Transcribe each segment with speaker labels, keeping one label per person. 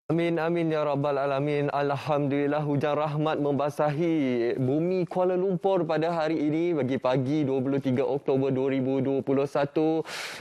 Speaker 1: Amin, amin ya rabbal alamin. Alhamdulillah hujan rahmat membasahi bumi Kuala Lumpur pada hari ini bagi pagi 23 Oktober 2021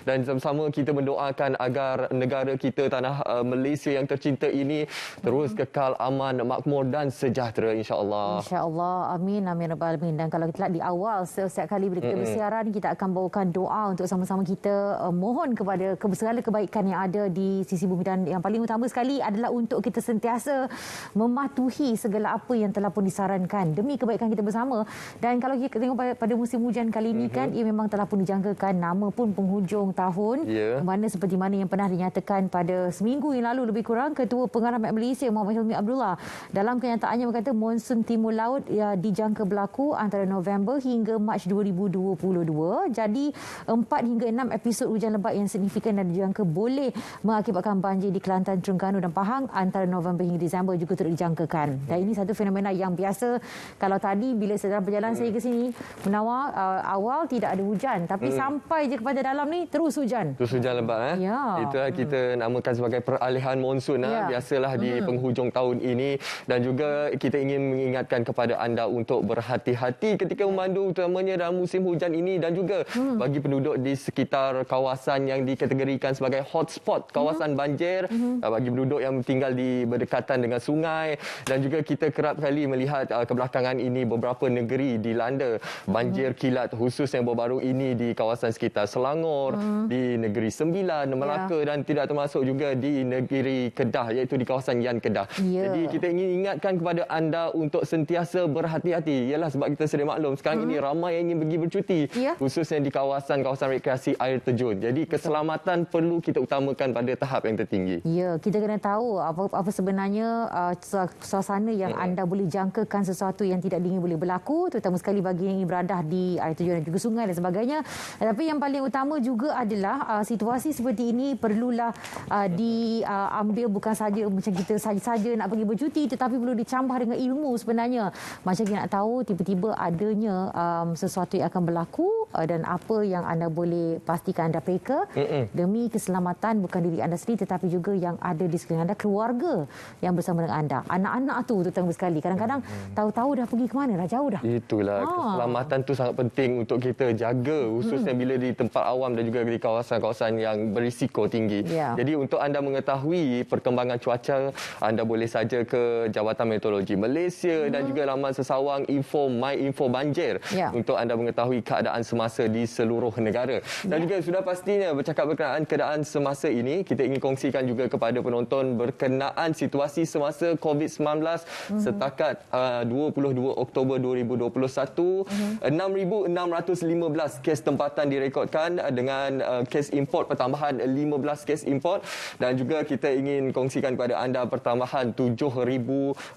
Speaker 1: dan sama-sama kita mendoakan agar negara kita tanah Malaysia yang tercinta ini terus kekal aman, makmur dan sejahtera insya-Allah.
Speaker 2: Insya-Allah. Amin, amin rabbal alamin. Dan kalau kita lihat di awal setiap kali bila kita bersiaran, kita akan bawakan doa untuk sama-sama kita mohon kepada segala kebaikan yang ada di sisi bumi, dan yang paling utama sekali adalah untuk kita sentiasa mematuhi segala apa yang telah pun disarankan demi kebaikan kita bersama. Dan kalau kita tengok pada musim hujan kali ini kan, ia memang telah pun dijangkakan nama pun penghujung tahun, mana seperti mana yang pernah dinyatakan pada seminggu yang lalu lebih kurang Ketua Pengarah Met Malaysia Muhammad Hilmi Abdullah dalam kenyataannya berkata monsun timur laut dijangka berlaku antara November hingga Mac 2022. Jadi 4 hingga 6 episod hujan lebat yang signifikan dan dijangka boleh mengakibatkan banjir di Kelantan, Terengganu dan Pahang antara November hingga Disember juga turut dijangkakan. Dan ini satu fenomena yang biasa. Kalau tadi bila sedang berjalan saya ke sini Menawar, awal tidak ada hujan, tapi sampai je kepada dalam ni terus hujan.
Speaker 1: Terus hujan lebat Itulah kita namakan sebagai peralihan monsun biasalah di penghujung tahun ini. Dan juga kita ingin mengingatkan kepada anda untuk berhati-hati ketika memandu, terutamanya dalam musim hujan ini, dan juga bagi penduduk di sekitar kawasan yang dikategorikan sebagai hotspot kawasan banjir, bagi penduduk yang tinggal di berdekatan dengan sungai. Dan juga kita kerap kali melihat kebelakangan ini beberapa negeri dilanda banjir kilat, khusus yang baru-baru ini di kawasan sekitar Selangor, di Negeri Sembilan, Melaka dan tidak termasuk juga di negeri Kedah, iaitu di kawasan Yan Kedah. Jadi kita ingin ingatkan kepada anda untuk sentiasa berhati-hati. Ialah sebab kita sedia maklum sekarang ini ramai yang ingin pergi bercuti, khususnya di kawasan-kawasan rekreasi air terjun. Jadi keselamatan perlu kita utamakan pada tahap yang tertinggi.
Speaker 2: Ya, kita kena tahu apa sebenarnya suasana yang anda boleh jangkakan sesuatu yang tidak diingin boleh berlaku, terutama sekali bagi yang ingin beradah di air terjun dan juga sungai dan sebagainya. Tapi yang paling utama juga adalah situasi seperti ini perlulah diambil bukan saja macam kita saja nak pergi bercuti, tetapi perlu dicambah dengan ilmu sebenarnya. Macam kita nak tahu tiba-tiba adanya sesuatu yang akan berlaku dan apa yang anda boleh pastikan anda peka demi keselamatan bukan diri anda sendiri tetapi juga yang ada di sekeliling anda, keluarga yang bersama dengan anda. Anak-anak tu terutama sekali. Kadang-kadang tahu-tahu dah pergi ke mana, dah jauh dah.
Speaker 1: Itulah, keselamatan tu sangat penting untuk kita jaga, khususnya bila di tempat awam dan juga di kawasan-kawasan yang berisiko tinggi. Jadi untuk anda mengetahui perkembangan cuaca, anda boleh saja ke Jabatan Meteorologi Malaysia dan juga laman sesawang My Info Banjir untuk anda mengetahui keadaan semasa di seluruh negara. Dan juga sudah pastinya bercakap berkenaan keadaan semasa ini, kita ingin kongsikan juga kepada penonton berkenaan situasi semasa COVID-19 setakat 22 Oktober 2021. 6,615 kes tempatan direkodkan dengan kes import pertambahan 15 kes import, dan juga kita ingin kongsikan kepada anda pertambahan 7,630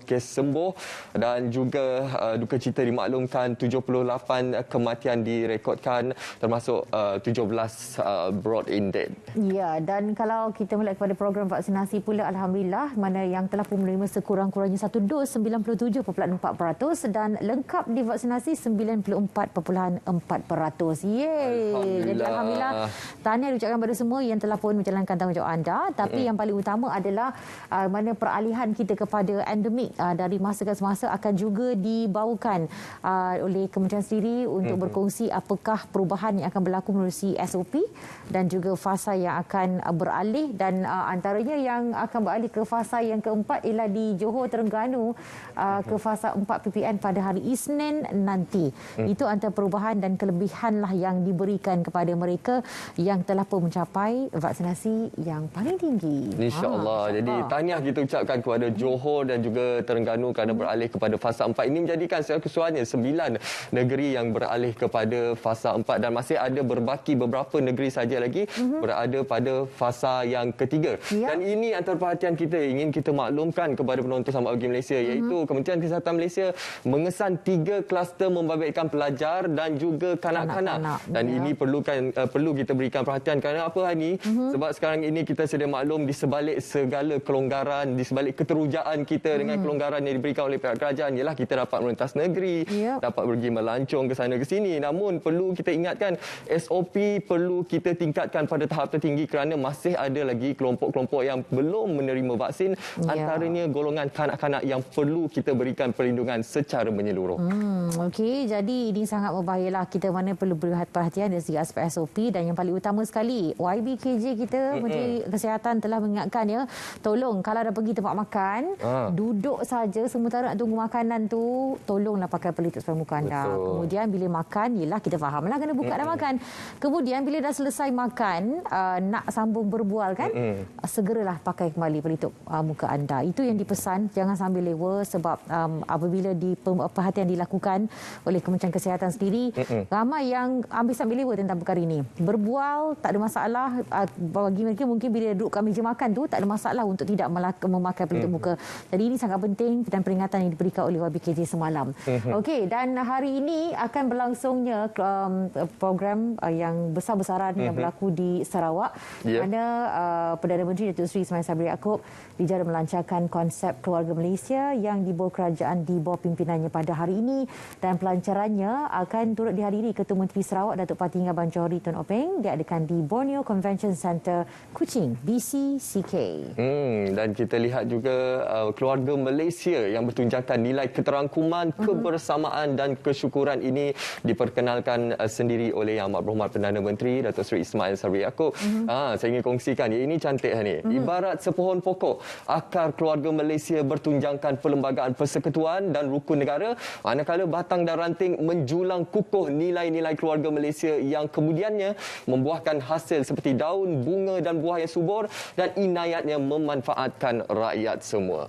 Speaker 1: kes sembuh, dan juga duka cita dimaklumkan 78 kematian direkodkan, termasuk 17 brought in dead.
Speaker 2: Ya, dan kalau kita melihat kepada program vaksinasi pula, alhamdulillah mana yang telah pun menerima sekurang-kurangnya satu dos 97.4% dan lengkap divaksinasi 94.4%. Yeay. Jadi alhamdulillah, tahniah diucapkan kepada semua yang telah pun menjalankan tanggungjawab anda. Tapi yang paling utama adalah mana peralihan kita kepada endemik dari masa ke semasa akan juga dibawakan oleh kementerian sendiri untuk berkongsi apakah perubahan yang akan berlaku menerusi SOP dan juga fasa yang akan beralih, dan antaranya yang akan beralih ke fasa yang keempat ialah di Johor Terengganu ke fasa 4 PPN pada hari Isnin nanti. Itu antara perubahan dan kelebihan lah yang diberikan kepada mereka yang telah pun mencapai vaksinasi yang paling tinggi.
Speaker 1: InsyaAllah. Jadi tahniah kita ucapkan kepada Johor dan juga Terengganu kerana beralih kepada fasa 4. Ini menjadikan secara keseluruhannya 9 negeri yang beralih kepada fasa 4 dan masih ada berbaki beberapa negeri saja lagi berada pada fasa yang ketiga. Dan ini antara perhatian kita ingin kita maklumkan kepada penonton Selamat Pagi Malaysia, iaitu Kementerian Kesihatan Malaysia mengesan 3 kluster membabitkan pelajar dan juga kanak-kanak. Dan ini perlu kita berikan perhatian kerana apa hari ini? Sebab sekarang ini kita sedia maklum di sebalik segala kelonggaran, di sebalik keterujaan kita dengan kelonggaran yang diberikan oleh pihak kerajaan, ialah kita dapat melintas negeri, dapat pergi melancong ke sana ke sini. Namun perlu kita ingatkan SOP perlu kita tingkatkan pada tahap tertinggi kerana masih ada lagi kelompok-kelompok kelompok yang belum menerima vaksin, antaranya golongan kanak-kanak yang perlu kita berikan perlindungan secara menyeluruh.
Speaker 2: Okey, jadi ini sangat membahayalah. Kita mana perlu perhatian dari segi aspek SOP, dan yang paling utama sekali, YBKJ kita, Menteri Kesihatan telah mengingatkan ya, tolong kalau dah pergi tempat makan, duduk saja sementara nak tunggu makanan tu, tolonglah pakai pelitup separuh muka anda. Kemudian bila makan, yelah kita fahamlah kena buka dah makan. Kemudian bila dah selesai makan, nak sambung berbual kan, segeralah pakai kembali pelitup muka anda. Itu yang dipesan, jangan sambil lewa, sebab apabila perhatian dilakukan oleh Kementerian Kesihatan sendiri, ramai yang ambil lewa tentang perkara ini. Berbual tak ada masalah, bagi mereka mungkin bila duduk kat meja makan tu tak ada masalah untuk tidak memakai pelitup muka. Jadi ini sangat penting dan peringatan yang diberikan oleh YBKJ semalam. Okey, dan hari ini akan berlangsungnya program yang besar-besaran yang berlaku di Sarawak, mana Perdana Menteri Datuk Seri Ismail Sabri Yaakob dijara melancarkan konsep keluarga Malaysia yang di bawah kerajaan di bawah pimpinannya pada hari ini, dan pelancarannya akan turut dihadiri Ketua Menteri Sarawak Datuk Patinggi Abang Johari Tun Openg, diadakan di Borneo Convention Centre, Kuching, BCCK.
Speaker 1: Dan kita lihat juga keluarga Malaysia yang bertunjangkan nilai keterangkuman, kebersamaan dan kesyukuran ini diperkenalkan sendiri oleh Yang Amat Berhormat Perdana Menteri Datuk Seri Ismail Sabri Yaakob. Saya ingin kongsikan, ini cantik ni. Ibarat sepohon pokok, akar keluarga Malaysia bertunjangkan perlembagaan persekutuan dan rukun negara, manakala batang dan ranting menjulang kukuh nilai-nilai keluarga Malaysia yang kemudiannya membuahkan hasil seperti daun, bunga dan buah yang subur, dan inayatnya memanfaatkan rakyat semua.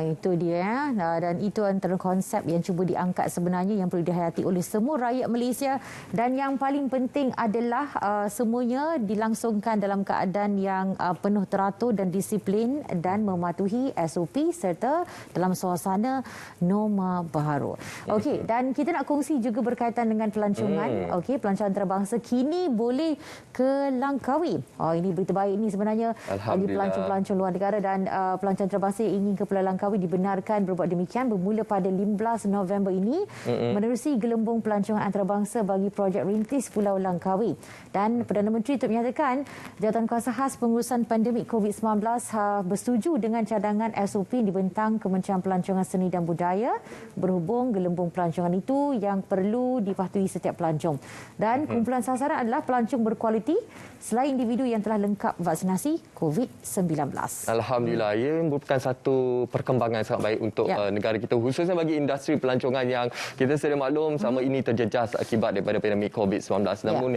Speaker 2: Itu dia. Dan itu antara konsep yang cuba diangkat sebenarnya, yang perlu dihayati oleh semua rakyat Malaysia, dan yang paling penting adalah semuanya dilangsungkan dalam keadaan yang penuh teratur dan disiplin dan mematuhi SOP serta dalam suasana norma baharu. Okey, dan kita nak kongsi juga berkaitan dengan pelancongan. Okey, pelancongan antarabangsa kini boleh ke Langkawi. Ini berita baik ni sebenarnya bagi pelancong-pelancong luar negara, dan pelancongan antarabangsa yang ingin ke Pulau Langkawi dibenarkan berbuat demikian bermula pada 15 November ini menerusi gelembung pelancongan antarabangsa bagi projek rintis Pulau Langkawi. Dan Perdana Menteri itu menyatakan Jawatankuasa Khas Pengurusan Pandemik COVID-19 bersetuju dengan cadangan SOP yang dibentang Kementerian Pelancongan Seni dan Budaya berhubung gelembung pelancongan itu yang perlu dipatuhi setiap pelancong. Dan kumpulan sasaran adalah pelancong berkualiti selain individu yang telah lengkap vaksinasi COVID-19.
Speaker 1: Alhamdulillah, ia merupakan satu perkembangan sangat baik untuk negara kita, khususnya bagi industri pelancongan yang kita sedia maklum selama ini terjejas akibat daripada pandemik COVID-19. Namun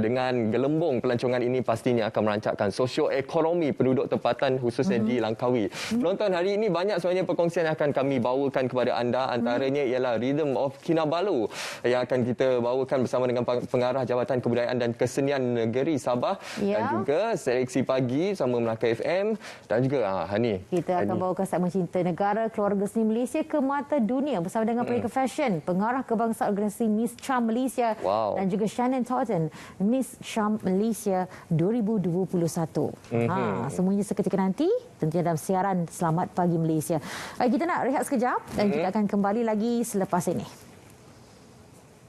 Speaker 1: dengan gelembung pelancongan ini pastinya akan merancangkan sosioekonomi penduduk tempatan khususnya di Langkawi. Penonton, hari ini banyak sebenarnya perkongsian yang akan kami bawakan kepada anda. Antaranya ialah Rhythm of Kinabalu yang akan kita bawakan bersama dengan Pengarah Jabatan Kebudayaan dan Kesenian Negeri Sabah, dan juga Seleksi Pagi bersama Melaka FM, dan juga Hani.
Speaker 2: Kita akan bawakan segmen Cinta Negara Keluarga Seni Malaysia ke Mata Dunia bersama dengan Perika Fashion, Pengarah Kebangsaan Organisasi Miss Charm Malaysia, dan juga Shannon Totten, Miss Charm Malaysia 2021. Semuanya seketika nanti, tentunya dalam siaran Selamat Pagi Malaysia. Kita nak rehat sekejap dan kita akan kembali lagi selepas ini.